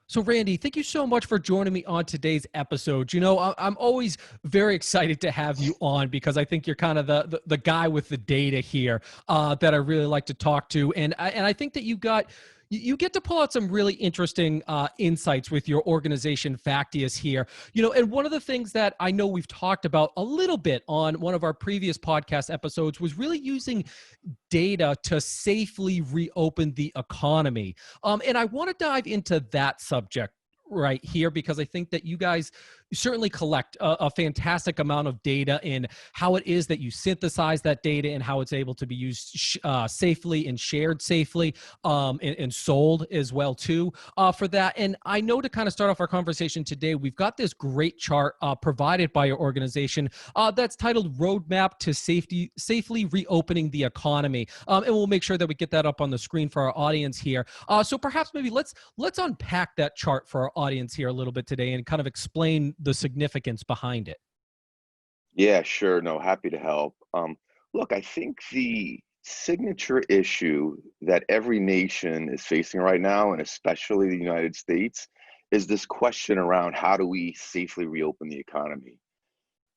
So, Randy, thank you so much for joining me on today's episode. I'm always very excited to have you on because I think you're kind of the guy with the data here that I really like to talk to, and I think that you get to pull out some really interesting insights with your organization, Factious here. And one of the things that I know we've talked about a little bit on one of our previous podcast episodes was really using data to safely reopen the economy. And I want to dive into that subject right here because I think that you guys certainly collect a fantastic amount of data in how it is that you synthesize that data and how it's able to be used safely and shared safely, and sold as well too for that. And I know to kind of start off our conversation today, we've got this great chart provided by your organization that's titled Roadmap to Safely Reopening the Economy. And we'll make sure that we get that up on the screen for our audience here. So perhaps maybe let's unpack that chart for our audience here a little bit today and kind of explain the significance behind it. Yeah, sure. No, happy to help. Look, I think the signature issue that every nation is facing right now, and especially the United States, is this question around how do we safely reopen the economy?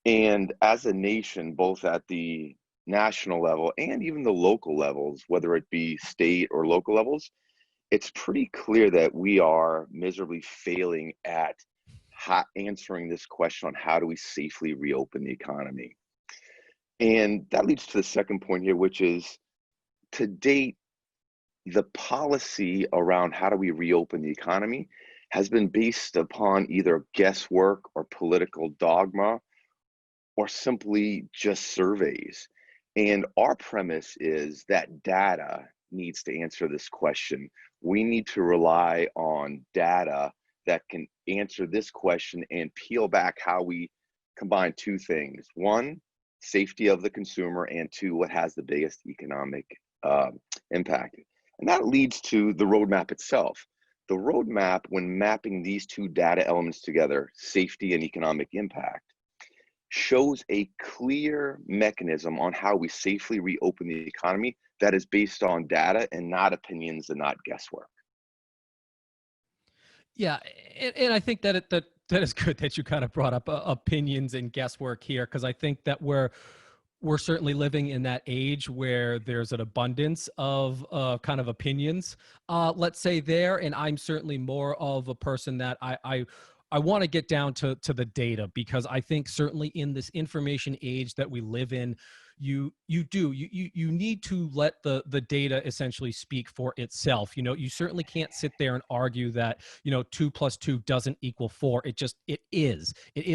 And as a nation, both at the national level and even the local levels, whether it be state or local levels, it's pretty clear that we are miserably failing at answering this question on how do we safely reopen the economy. And that leads to the second point here, which is to date, the policy around how do we reopen the economy has been based upon either guesswork or political dogma or simply just surveys. And our premise is that data needs to answer this question. We need to rely on data that can answer this question and peel back how we combine two things. One, safety of the consumer, and two, what has the biggest economic impact. And that leads to the roadmap itself. The roadmap, when mapping these two data elements together, safety and economic impact, shows a clear mechanism on how we safely reopen the economy that is based on data and not opinions and not guesswork. Yeah, and I think that is good that you kind of brought up opinions and guesswork here because I think that we're certainly living in that age where there's an abundance of kind of opinions, let's say there, and I'm certainly more of a person that I want to get down to the data because I think certainly in this information age that we live in, you need to let the data essentially speak for itself. You certainly can't sit there and argue that 2 plus 2 doesn't equal 4. It is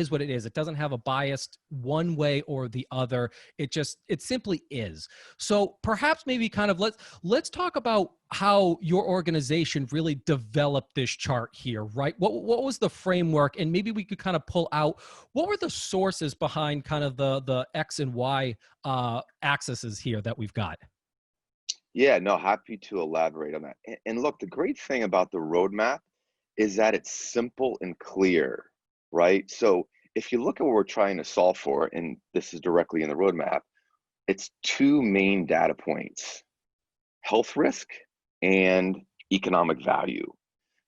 what it is. It doesn't have a bias one way or the other. It simply is. So perhaps maybe kind of let's talk about how your organization really developed this chart here, right? What was the framework? And maybe we could kind of pull out what were the sources behind kind of the X and Y axes here that we've got. Yeah, no, happy to elaborate on that. And look, the great thing about the roadmap is that it's simple and clear, right? So if you look at what we're trying to solve for, and this is directly in the roadmap, it's two main data points: health risk and economic value.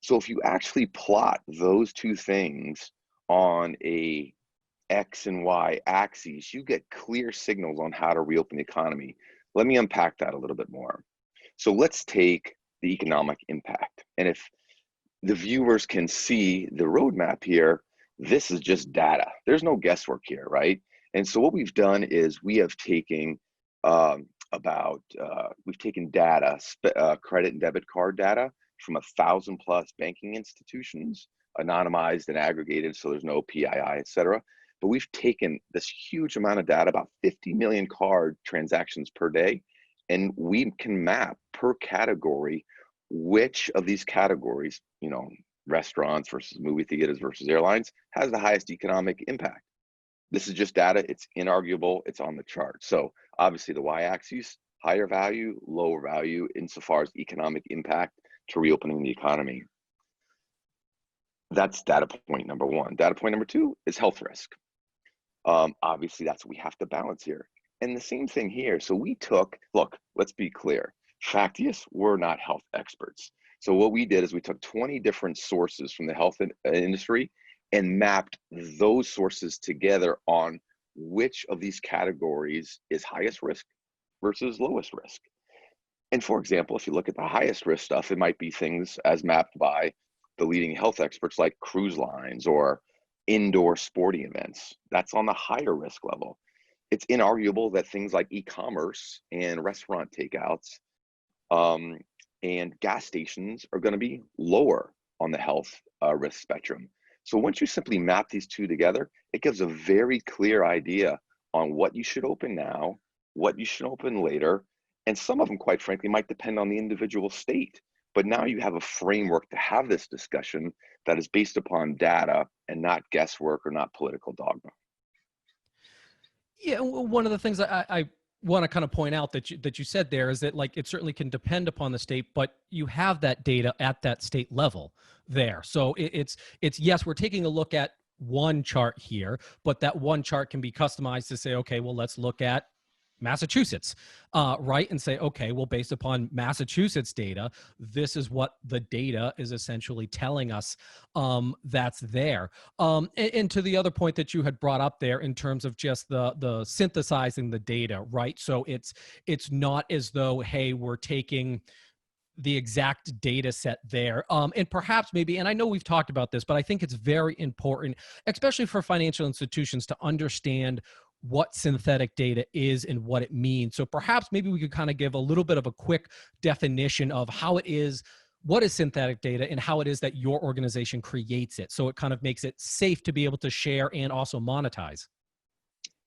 So if you actually plot those two things on a X and Y axes, you get clear signals on how to reopen the economy. Let me unpack that a little bit more. So let's take the economic impact. And if the viewers can see the roadmap here, this is just data. There's no guesswork here, right? And so what we've done is we have taken we've taken data, credit and debit card data from 1,000 plus banking institutions, anonymized and aggregated, so there's no PII, et cetera. But we've taken this huge amount of data, about 50 million card transactions per day, and we can map per category which of these categories, restaurants versus movie theaters versus airlines, has the highest economic impact. This is just data. It's inarguable. It's on the chart. So obviously the y-axis, higher value, lower value insofar as economic impact to reopening the economy. That's data point number one. Data point number two is health risk. Obviously, that's what we have to balance here. And the same thing here. So look, let's be clear. Factious, we're not health experts. So what we did is we took 20 different sources from the health industry and mapped those sources together on which of these categories is highest risk versus lowest risk. And for example, if you look at the highest risk stuff, it might be things as mapped by the leading health experts like cruise lines or indoor sporting events. That's on the higher risk level. It's inarguable that things like e-commerce and restaurant takeouts um, and gas stations are going to be lower on the health risk spectrum. So once you simply map these two together, it gives a very clear idea on what you should open now, what you should open later, and some of them, quite frankly, might depend on the individual state. But now you have a framework to have this discussion that is based upon data and not guesswork or not political dogma. Yeah, one of the things I want to kind of point out that you said there is that, like, it certainly can depend upon the state, but you have that data at that state level there. So it's yes, we're taking a look at one chart here, but that one chart can be customized to say, okay, well, let's look at Massachusetts, right? And say, okay, well, based upon Massachusetts data, this is what the data is essentially telling us that's there. And to the other point that you had brought up there in terms of just the synthesizing the data, right? So it's not as though, hey, we're taking the exact data set there. And perhaps maybe, and I know we've talked about this, but I think it's very important, especially for financial institutions, to understand what synthetic data is and what it means. So perhaps maybe we could kind of give a little bit of a quick definition of how it is, what is synthetic data, and how it is that your organization creates it. So it kind of makes it safe to be able to share and also monetize.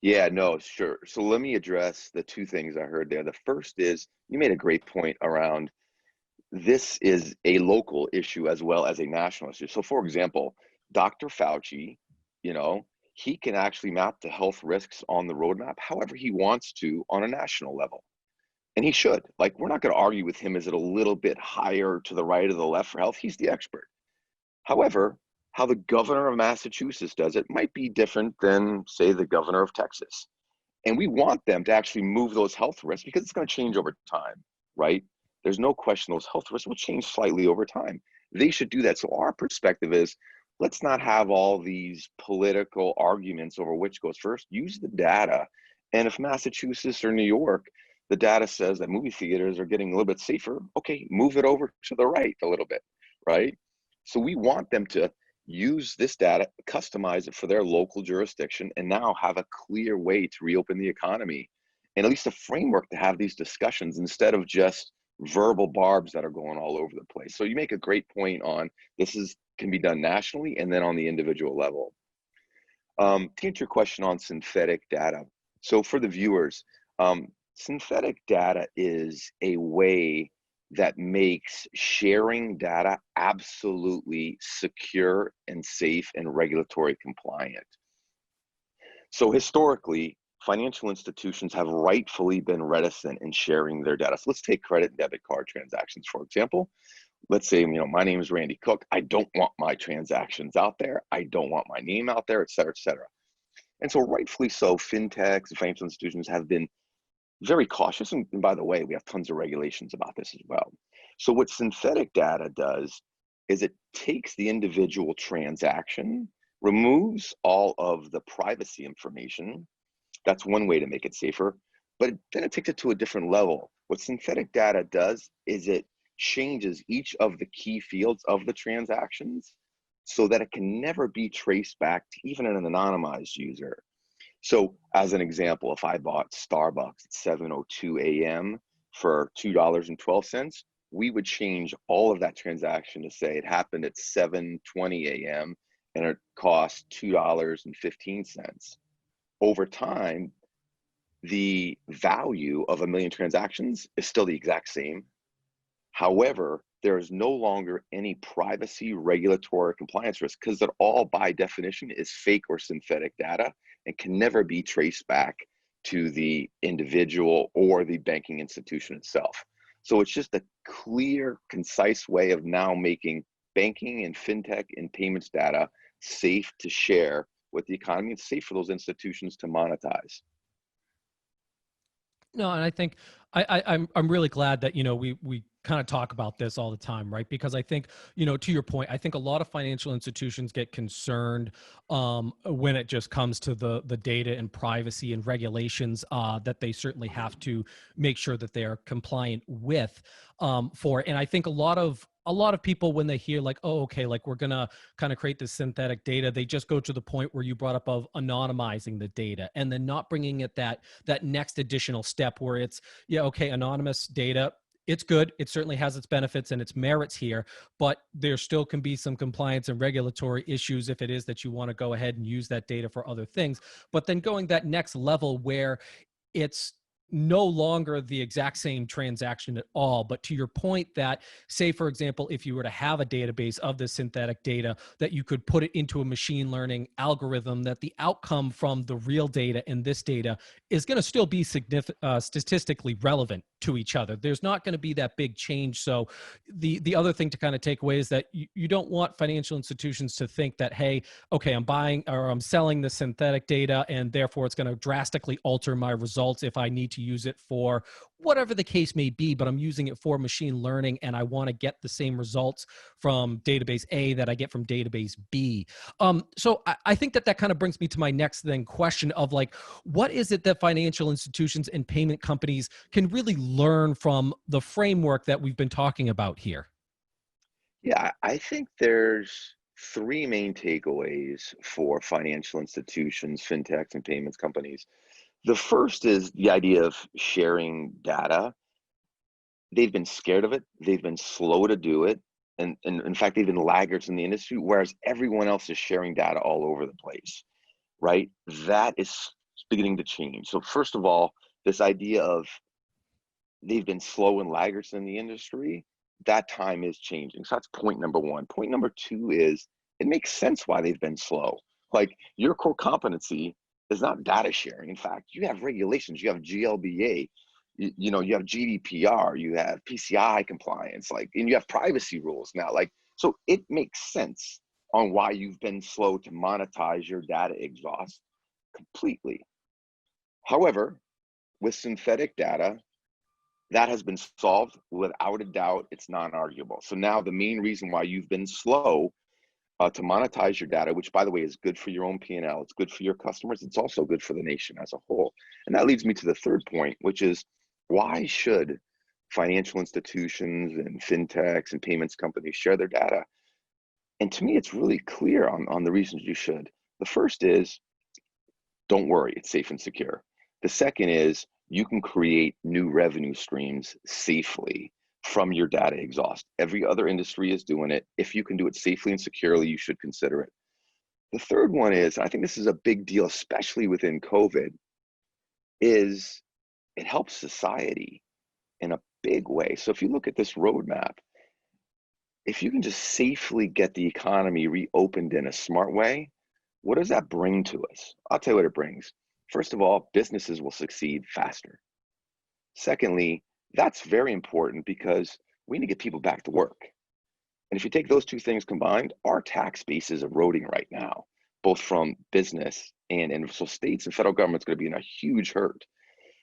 Yeah, no, sure. So let me address the two things I heard there. The first is you made a great point around this is a local issue as well as a national issue. So for example, Dr. Fauci, you know, he can actually map the health risks on the roadmap however he wants to on a national level. And he should. Like, we're not going to argue with him. Is it a little bit higher to the right or the left for health? He's the expert. However, how the governor of Massachusetts does it might be different than, say, the governor of Texas. And we want them to actually move those health risks because it's going to change over time, right? There's no question those health risks will change slightly over time. They should do that. So our perspective is, let's not have all these political arguments over which goes first. Use the data. And if Massachusetts or New York, the data says that movie theaters are getting a little bit safer, okay, move it over to the right a little bit, right? So we want them to use this data, customize it for their local jurisdiction, and now have a clear way to reopen the economy and at least a framework to have these discussions instead of just verbal barbs that are going all over the place. So you make a great point on this is can be done nationally and then on the individual level. To answer your question on synthetic data, so for the viewers, synthetic data is a way that makes sharing data absolutely secure and safe and regulatory compliant. So historically, financial institutions have rightfully been reticent in sharing their data. So let's take credit and debit card transactions, for example. Let's say, my name is Randy Cook. I don't want my transactions out there. I don't want my name out there, et cetera, et cetera. And so rightfully so, fintechs and financial institutions have been very cautious. And by the way, we have tons of regulations about this as well. So what synthetic data does is it takes the individual transaction, removes all of the privacy information. That's one way to make it safer, but then it takes it to a different level. What synthetic data does is it changes each of the key fields of the transactions so that it can never be traced back to even an anonymized user. So as an example, if I bought Starbucks at 7:02 a.m. for $2.12, we would change all of that transaction to say it happened at 7:20 a.m. and it cost $2.15. Over time, the value of 1 million transactions is still the exact same. However, there is no longer any privacy, regulatory, compliance risk because it all, by definition, is fake or synthetic data and can never be traced back to the individual or the banking institution itself. So it's just a clear, concise way of now making banking and fintech and payments data safe to share with the economy and safe for those institutions to monetize. No, and I think I'm really glad that we kind of talk about this all the time, right? Because I think, to your point, I think a lot of financial institutions get concerned when it just comes to the data and privacy and regulations that they certainly have to make sure that they are compliant with for. And I think a lot of people, when they hear like, oh, okay, like we're gonna kind of create this synthetic data, they just go to the point where you brought up of anonymizing the data and then not bringing it that next additional step where it's, yeah, okay, anonymous data, it's good. It certainly has its benefits and its merits here, but there still can be some compliance and regulatory issues if it is that you want to go ahead and use that data for other things. But then going that next level where it's no longer the exact same transaction at all. But to your point that, say, for example, if you were to have a database of this synthetic data, that you could put it into a machine learning algorithm, that the outcome from the real data and this data is going to still be statistically relevant to each other. There's not going to be that big change. So the other thing to kind of take away is that you don't want financial institutions to think that, hey, okay, I'm buying or I'm selling the synthetic data and therefore it's going to drastically alter my results if I need to use it for whatever the case may be, but I'm using it for machine learning and I want to get the same results from database A that I get from database B. So I think that kind of brings me to my next then question of like, what is it that financial institutions and payment companies can really learn from the framework that we've been talking about here? Yeah, I think there's three main takeaways for financial institutions, fintechs, and payments companies. The first is the idea of sharing data. They've been scared of it. They've been slow to do it. And in fact, they've been laggards in the industry, whereas everyone else is sharing data all over the place, right? That is beginning to change. So first of all, this idea of they've been slow and laggards in the industry, that time is changing. So that's point number one. Point number two is it makes sense why they've been slow. Like your core competency is not data sharing. In fact, you have regulations, you have GLBA, you have GDPR, you have PCI compliance, like, and you have privacy rules now. Like, so it makes sense on why you've been slow to monetize your data exhaust completely. However, with synthetic data, that has been solved without a doubt. It's non-arguable. So now the main reason why you've been slow to monetize your data, which by the way is good for your own P&L, it's good for your customers, it's also good for the nation as a whole. And that leads me to the third point, which is why should financial institutions and fintechs and payments companies share their data? And to me, it's really clear on the reasons you should. The first is, don't worry, it's safe and secure. The second is you can create new revenue streams safely from your data exhaust. Every other industry is doing it. If you can do it safely and securely, you should consider it. The third one is, I think this is a big deal, especially within COVID, is it helps society in a big way. So if you look at this roadmap, if you can just safely get the economy reopened in a smart way, what does that bring to us? I'll tell you what it brings. First of all, businesses will succeed faster. Secondly, that's very important because we need to get people back to work. And if you take those two things combined, our tax base is eroding right now, both from business and so states and federal government's going to be in a huge hurt,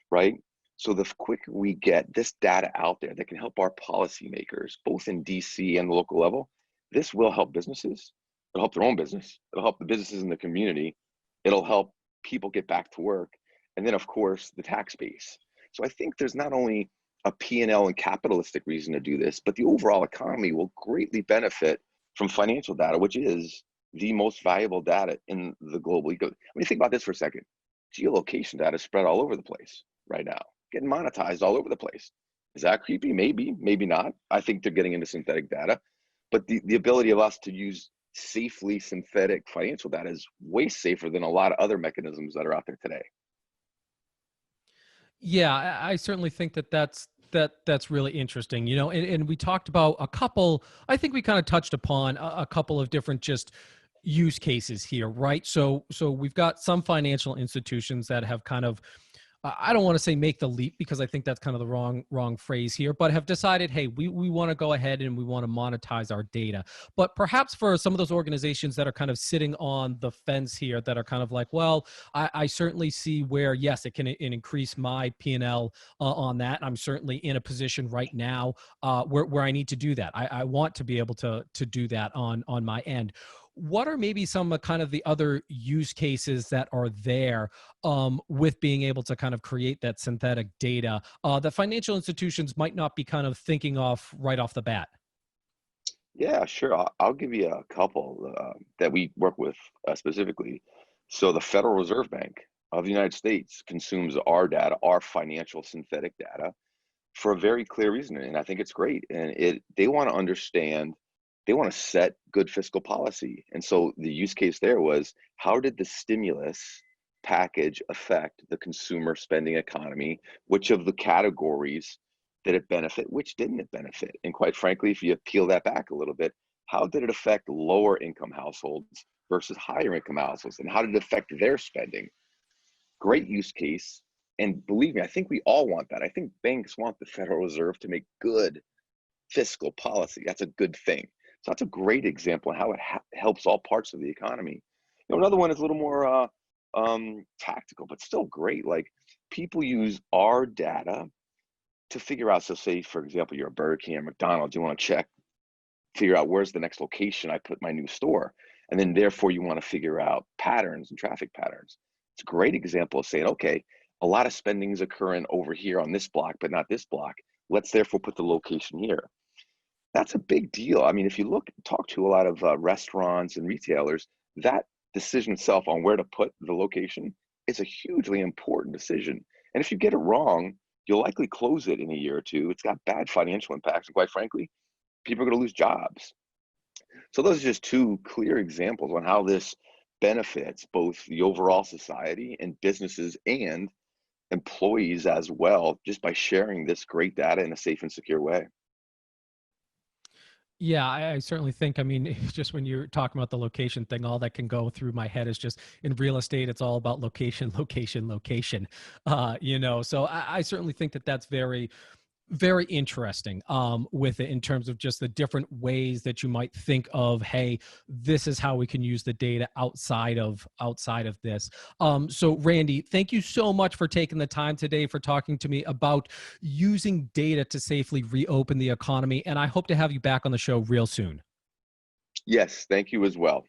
right? So the quicker we get this data out there that can help our policymakers, both in DC and the local level, this will help businesses. It'll help their own business. It'll help the businesses in the community. It'll help people get back to work. And then, of course, the tax base. So I think there's not only a P&L and capitalistic reason to do this, but the overall economy will greatly benefit from financial data, which is the most valuable data in the global ecosystem. I mean, think about this for a second. Geolocation data is spread all over the place right now, getting monetized all over the place. Is that creepy? Maybe, maybe not. I think they're getting into synthetic data, but the ability of us to use safely synthetic financial data is way safer than a lot of other mechanisms that are out there today. Yeah, I certainly think that's really interesting, and we talked about a couple, I think we kind of touched upon a couple of different just use cases here, right? So we've got some financial institutions that have kind of I don't want to say make the leap because I think that's kind of the wrong phrase here, but have decided, hey, we want to go ahead and we want to monetize our data. But perhaps for some of those organizations that are kind of sitting on the fence here, that are kind of like, well, I certainly see where, yes, it can increase my P&L on that. I'm certainly in a position right now where I need to do that. I want to be able to do that on my end. What are maybe some of kind of the other use cases that are there with being able to kind of create that synthetic data that financial institutions might not be kind of thinking of right off the bat? Yeah, sure. I'll give you a couple that we work with specifically. So the Federal Reserve Bank of the United States consumes our data, our financial synthetic data, for a very clear reason, and I think it's great. And they want to understand, they want to set good fiscal policy. And so the use case there was, how did the stimulus package affect the consumer spending economy? Which of the categories did it benefit? Which didn't it benefit? And quite frankly, if you peel that back a little bit, how did it affect lower income households versus higher income households? And how did it affect their spending? Great use case. And believe me, I think we all want that. I think banks want the Federal Reserve to make good fiscal policy. That's a good thing. So that's a great example of how it helps all parts of the economy. Another one is a little more tactical, but still great. Like, people use our data to figure out. So, say for example, you're a Burger King or McDonald's, you want to figure out where's the next location I put my new store, and then therefore you want to figure out patterns and traffic patterns. It's a great example of saying, okay, a lot of spending is occurring over here on this block, but not this block. Let's therefore put the location here. That's a big deal. I mean, if you talk to a lot of restaurants and retailers, that decision itself on where to put the location is a hugely important decision. And if you get it wrong, you'll likely close it in a year or two. It's got bad financial impacts. And quite frankly, people are going to lose jobs. So those are just two clear examples on how this benefits both the overall society and businesses and employees as well, just by sharing this great data in a safe and secure way. Yeah, I certainly think, I mean, just when you're talking about the location thing, all that can go through my head is just in real estate, it's all about location, location, location. So I certainly think that that's very interesting with it in terms of just the different ways that you might think of, hey, this is how we can use the data outside of this. So Randy, thank you so much for taking the time today for talking to me about using data to safely reopen the economy. And I hope to have you back on the show real soon. Yes, thank you as well.